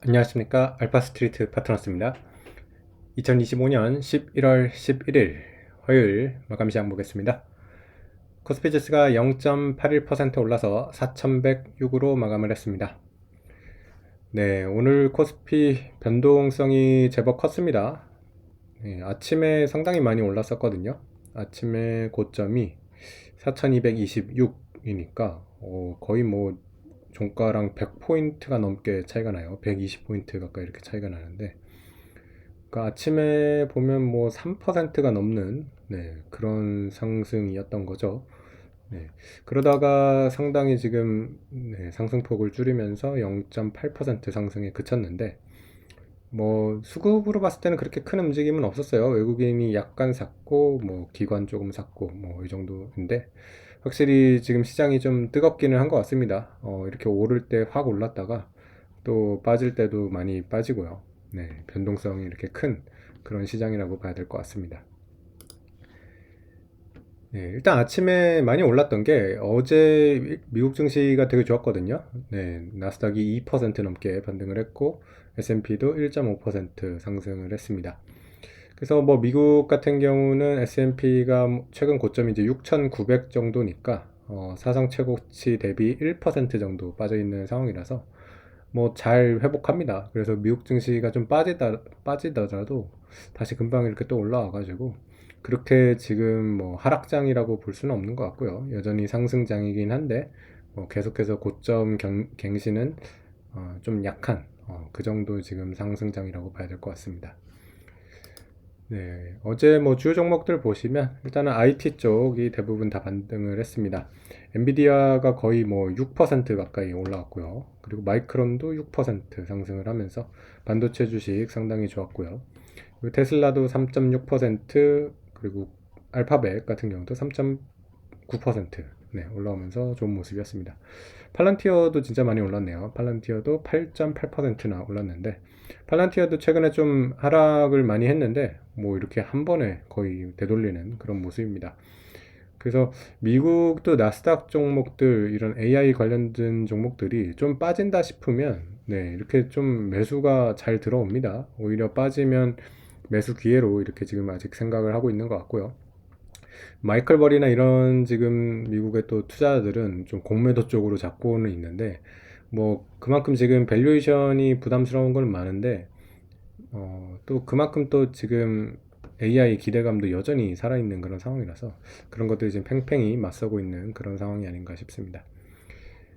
안녕하십니까. 알파스트리트 파트너스입니다. 2025년 11월 11일 화요일 마감 시장 보겠습니다. 코스피 지수가 0.81% 올라서 4106으로 마감을 했습니다. 네, 오늘 코스피 변동성이 제법 컸습니다. 네, 아침에 상당히 많이 올랐었거든요. 아침에 고점이 4226이니까 거의 뭐 종가랑 100포인트가 넘게 차이가 나요. 120포인트 가까이 이렇게 차이가 나는데, 그러니까 아침에 보면 뭐 3%가 넘는 그런 상승이었던 거죠. 네, 그러다가 상당히 지금 상승폭을 줄이면서 0.8% 상승에 그쳤는데, 뭐 수급으로 봤을 때는 그렇게 큰 움직임은 없었어요. 외국인이 약간 샀고 뭐 기관 조금 샀고 뭐 이 정도인데, 확실히 지금 시장이 좀 뜨겁기는 한 것 같습니다. 이렇게 오를 때 확 올랐다가 또 빠질 때도 많이 빠지고요. 네, 변동성이 이렇게 큰 그런 시장이라고 봐야 될 것 같습니다. 네, 일단 아침에 많이 올랐던 게 어제 미국 증시가 되게 좋았거든요. 네, 나스닥이 2% 넘게 반등을 했고 S&P도 1.5% 상승을 했습니다. 그래서 뭐 미국 같은 경우는 S&P가 최근 고점이 이제 6,900 정도니까 사상 최고치 대비 1% 정도 빠져 있는 상황이라서 뭐 잘 회복합니다. 그래서 미국 증시가 좀 빠지더라도 다시 금방 이렇게 또 올라와가지고 그렇게 지금 뭐 하락장이라고 볼 수는 없는 것 같고요. 여전히 상승장이긴 한데 뭐 계속해서 고점 갱신은 좀 약한 그 정도 지금 상승장이라고 봐야 될 것 같습니다. 네, 어제 뭐 주요 종목들 보시면 일단은 IT 쪽이 대부분 다 반등을 했습니다. 엔비디아가 거의 뭐 6% 가까이 올라왔고요. 그리고 마이크론도 6% 상승을 하면서 반도체 주식 상당히 좋았고요. 그리고 테슬라도 3.6%, 그리고 알파벳 같은 경우도 3.9% 올라오면서 좋은 모습이었습니다. 팔란티어도 진짜 많이 올랐네요. 팔란티어도 8.8%나 올랐는데, 팔란티어도 최근에 좀 하락을 많이 했는데 뭐 이렇게 한 번에 거의 되돌리는 그런 모습입니다. 그래서 미국도 나스닥 종목들, 이런 AI 관련된 종목들이 좀 빠진다 싶으면 이렇게 좀 매수가 잘 들어옵니다. 오히려 빠지면 매수 기회로 이렇게 지금 아직 생각을 하고 있는 것 같고요. 마이클 버리나 이런 지금 미국의 또 투자자들은 좀 공매도 쪽으로 잡고는 있는데, 뭐 그만큼 지금 밸류에이션이 부담스러운 건 많은데 또 그만큼 또 지금 AI 기대감도 여전히 살아있는 그런 상황이라서 그런 것들이 지금 팽팽히 맞서고 있는 그런 상황이 아닌가 싶습니다.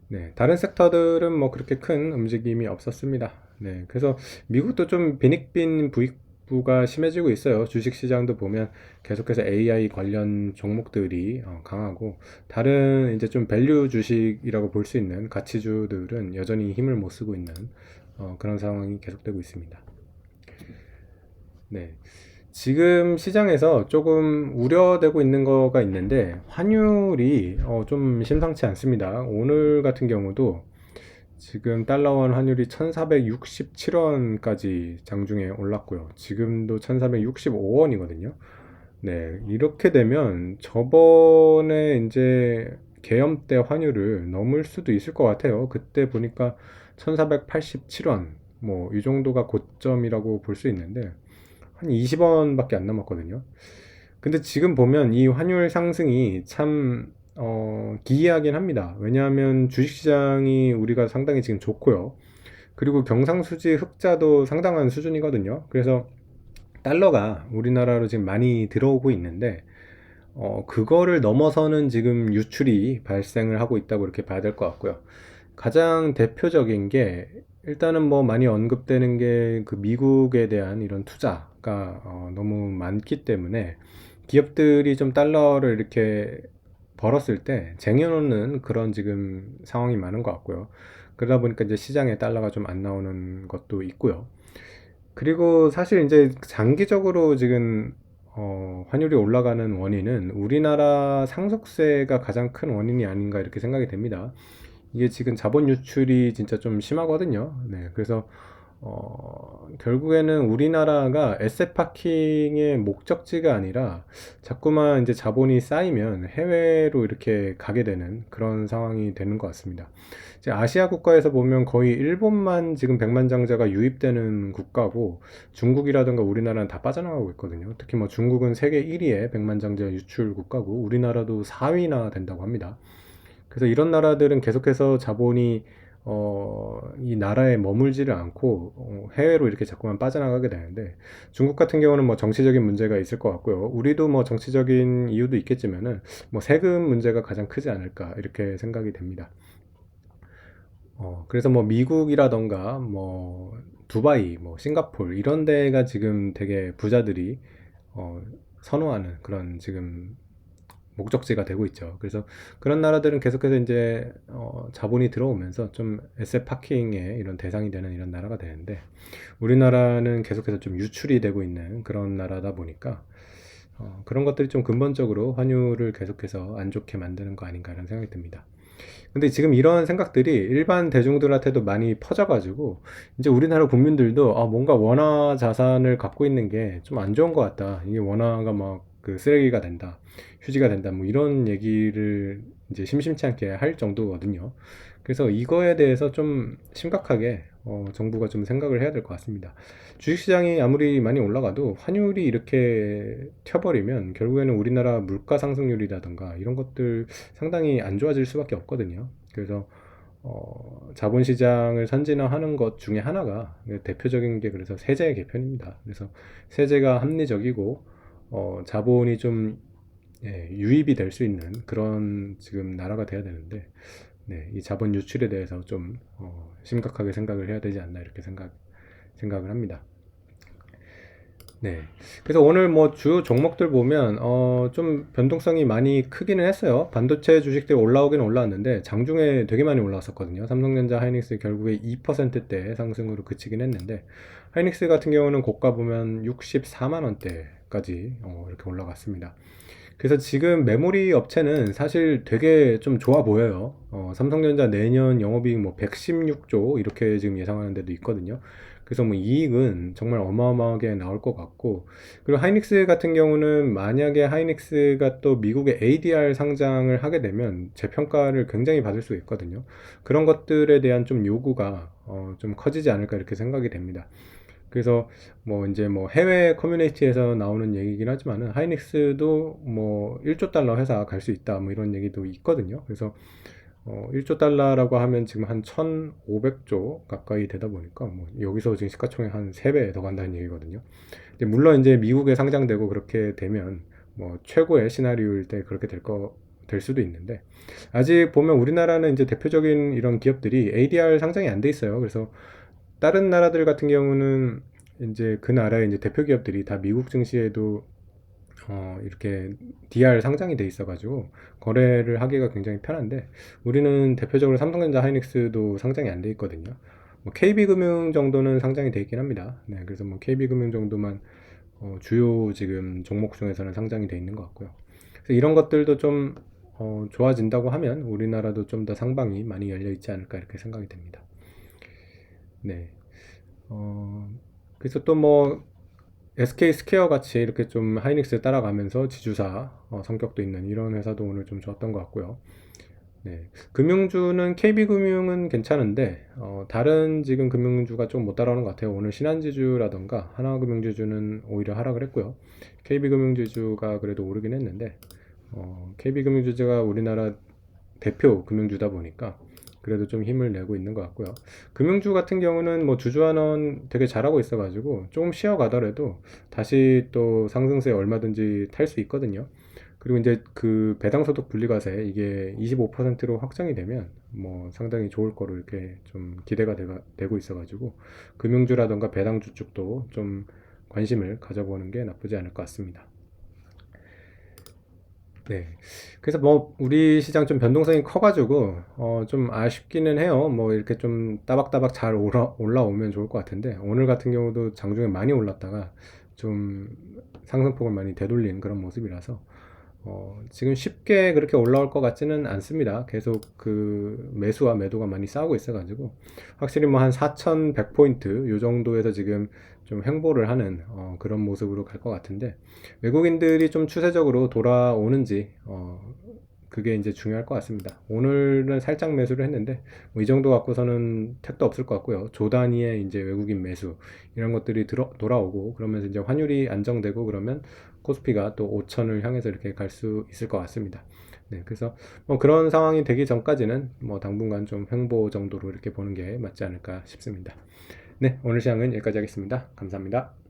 네, 다른 섹터들은 뭐 그렇게 큰 움직임이 없었습니다. 네, 그래서 미국도 좀 빈익빈 부익부가 심해지고 있어요. 주식시장도 보면 계속해서 AI 관련 종목들이 강하고, 다른 이제 좀 밸류 주식이라고 볼 수 있는 가치주들은 여전히 힘을 못 쓰고 있는 그런 상황이 계속되고 있습니다. 네. 지금 시장에서 조금 우려되고 있는 거가 있는데, 환율이 좀 심상치 않습니다. 오늘 같은 경우도 지금 달러원 환율이 1467원까지 장중에 올랐고요. 지금도 1465원이거든요. 네, 이렇게 되면 저번에 이제 계엄 때 환율을 넘을 수도 있을 것 같아요. 그때 보니까 1487원, 뭐 이 정도가 고점이라고 볼 수 있는데 한 20원밖에 안 남았거든요. 근데 지금 보면 이 환율 상승이 참 기이하긴 합니다. 왜냐하면 주식시장이 우리가 상당히 지금 좋고요. 그리고 경상수지 흑자도 상당한 수준이거든요. 그래서 달러가 우리나라로 지금 많이 들어오고 있는데 그거를 넘어서는 지금 유출이 발생을 하고 있다고 이렇게 봐야 될 것 같고요. 가장 대표적인 게, 일단은 뭐 많이 언급되는 게 그 미국에 대한 이런 투자가 너무 많기 때문에 기업들이 좀 달러를 이렇게 벌었을 때 쟁여놓는 그런 지금 상황이 많은 것 같고요. 그러다 보니까 이제 시장에 달러가 좀 안 나오는 것도 있고요. 그리고 사실 이제 장기적으로 지금 환율이 올라가는 원인은 우리나라 상속세가 가장 큰 원인이 아닌가 이렇게 생각이 됩니다. 이게 지금 자본 유출이 진짜 좀 심하거든요. 네, 그래서 결국에는 우리나라가 에셋 파킹의 목적지가 아니라 자꾸만 이제 자본이 쌓이면 해외로 이렇게 가게 되는 그런 상황이 되는 것 같습니다. 이제 아시아 국가에서 보면 거의 일본만 지금 백만장자가 유입되는 국가고 중국이라든가 우리나라는 다 빠져나가고 있거든요. 특히 뭐 중국은 세계 1위의 백만장자 유출 국가고 우리나라도 4위나 된다고 합니다. 그래서 이런 나라들은 계속해서 자본이 이 나라에 머물지를 않고 해외로 이렇게 자꾸만 빠져나가게 되는데 중국 같은 경우는 뭐 정치적인 문제가 있을 것 같고요. 우리도 뭐 정치적인 이유도 있겠지만은 뭐 세금 문제가 가장 크지 않을까 이렇게 생각이 됩니다. 그래서 뭐 미국이라던가 뭐 두바이, 뭐 싱가폴 이런 데가 지금 되게 부자들이 어, 선호하는 그런 지금 목적지가 되고 있죠. 그래서 그런 나라들은 계속해서 이제 자본이 들어오면서 좀 에셋 파킹의 이런 대상이 되는 이런 나라가 되는데 우리나라는 계속해서 좀 유출이 되고 있는 그런 나라다 보니까 그런 것들이 좀 근본적으로 환율을 계속해서 안 좋게 만드는 거 아닌가라는 생각이 듭니다. 근데 지금 이런 생각들이 일반 대중들한테도 많이 퍼져가지고 이제 우리나라 국민들도 뭔가 원화 자산을 갖고 있는 게 좀 안 좋은 것 같다. 이게 원화가 막 그 쓰레기가 된다, 휴지가 된다, 뭐 이런 얘기를 이제 심심치 않게 할 정도거든요. 그래서 이거에 대해서 좀 심각하게 정부가 좀 생각을 해야 될 것 같습니다. 주식시장이 아무리 많이 올라가도 환율이 이렇게 튀어버리면 결국에는 우리나라 물가 상승률이라든가 이런 것들 상당히 안 좋아질 수밖에 없거든요. 그래서 자본시장을 선진화하는 것 중에 하나가 대표적인 게 그래서 세제 개편입니다. 그래서 세제가 합리적이고 자본이 좀 유입이 될 수 있는 그런 지금 나라가 돼야 되는데 네, 이 자본 유출에 대해서 좀 심각하게 생각을 해야 되지 않나 이렇게 생각을 합니다. 네. 그래서 오늘 뭐 주요 종목들 보면 좀 변동성이 많이 크기는 했어요. 반도체 주식들이 올라오긴 올라왔는데 장중에 되게 많이 올라왔었거든요. 삼성전자, 하이닉스 결국에 2%대 상승으로 그치긴 했는데 하이닉스 같은 경우는 고가 보면 64만 원대까지 이렇게 올라갔습니다. 그래서 지금 메모리 업체는 사실 되게 좀 좋아 보여요. 삼성전자 내년 영업이익 뭐 116조 이렇게 지금 예상하는 데도 있거든요. 그래서 뭐 이익은 정말 어마어마하게 나올 것 같고, 그리고 하이닉스 같은 경우는 만약에 하이닉스가 또 미국의 ADR 상장을 하게 되면 재평가를 굉장히 받을 수 있거든요. 그런 것들에 대한 좀 요구가 좀 커지지 않을까 이렇게 생각이 됩니다. 그래서 뭐 이제 뭐 해외 커뮤니티에서 나오는 얘기긴 하지만은 하이닉스도 뭐 1조 달러 회사 갈 수 있다 뭐 이런 얘기도 있거든요. 그래서 1조 달러라고 하면 지금 한 1,500조 가까이 되다 보니까 뭐 여기서 지금 시가총액 한 3배 더 간다는 얘기거든요. 근데 물론 이제 미국에 상장되고 그렇게 되면 뭐 최고의 시나리오일 때 그렇게 될 수도 있는데 아직 보면 우리나라는 이제 대표적인 이런 기업들이 ADR 상장이 안 돼 있어요. 그래서 다른 나라들 같은 경우는 이제 그 나라의 이제 대표 기업들이 다 미국 증시에도 이렇게 DR 상장이 돼 있어가지고 거래를 하기가 굉장히 편한데 우리는 대표적으로 삼성전자 하이닉스도 상장이 안 돼 있거든요. 뭐 KB금융 정도는 상장이 돼 있긴 합니다. 네, 그래서 뭐 KB금융 정도만 주요 지금 종목 중에서는 상장이 돼 있는 것 같고요. 그래서 이런 것들도 좀 좋아진다고 하면 우리나라도 좀 더 상방이 많이 열려 있지 않을까 이렇게 생각이 됩니다. 네. 어, 그래서 또 뭐 SK 스퀘어 같이 이렇게 좀 하이닉스 따라가면서 지주사 성격도 있는 이런 회사도 오늘 좀 좋았던 것 같고요. 네. 금융주는 KB금융은 괜찮은데 다른 지금 금융주가 좀 못 따라오는 것 같아요. 오늘 신한지주라던가 하나금융지주는 오히려 하락을 했고요. KB금융지주가 그래도 오르긴 했는데 KB금융지주가 우리나라 대표 금융주다 보니까 그래도 좀 힘을 내고 있는 것 같고요. 금융주 같은 경우는 뭐 주주환원 되게 잘하고 있어가지고 조금 쉬어가더라도 다시 또 상승세에 얼마든지 탈 수 있거든요. 그리고 이제 그 배당소득 분리과세 이게 25%로 확정이 되면 뭐 상당히 좋을 거로 이렇게 좀 기대가 되고 있어가지고 금융주라던가 배당주 쪽도 좀 관심을 가져보는 게 나쁘지 않을 것 같습니다. 네. 그래서 뭐 우리 시장 좀 변동성이 커가지고 좀 아쉽기는 해요. 뭐 이렇게 좀 따박따박 잘 올라오면 좋을 것 같은데 오늘 같은 경우도 장중에 많이 올랐다가 좀 상승폭을 많이 되돌린 그런 모습이라서 지금 쉽게 그렇게 올라올 것 같지는 않습니다. 계속 그 매수와 매도가 많이 싸우고 있어가지고 확실히 뭐 한 4,100포인트 요 정도에서 지금 좀 횡보를 하는 그런 모습으로 갈 것 같은데 외국인들이 좀 추세적으로 돌아오는지 그게 이제 중요할 것 같습니다. 오늘은 살짝 매수를 했는데 뭐 이 정도 갖고서는 택도 없을 것 같고요. 조 단위의 이제 외국인 매수 이런 것들이 돌아오고 그러면서 이제 환율이 안정되고 그러면 코스피가 또 5천을 향해서 이렇게 갈 수 있을 것 같습니다. 네, 그래서 뭐 그런 상황이 되기 전까지는 뭐 당분간 좀 횡보 정도로 이렇게 보는 게 맞지 않을까 싶습니다. 네, 오늘 시황은 여기까지 하겠습니다. 감사합니다.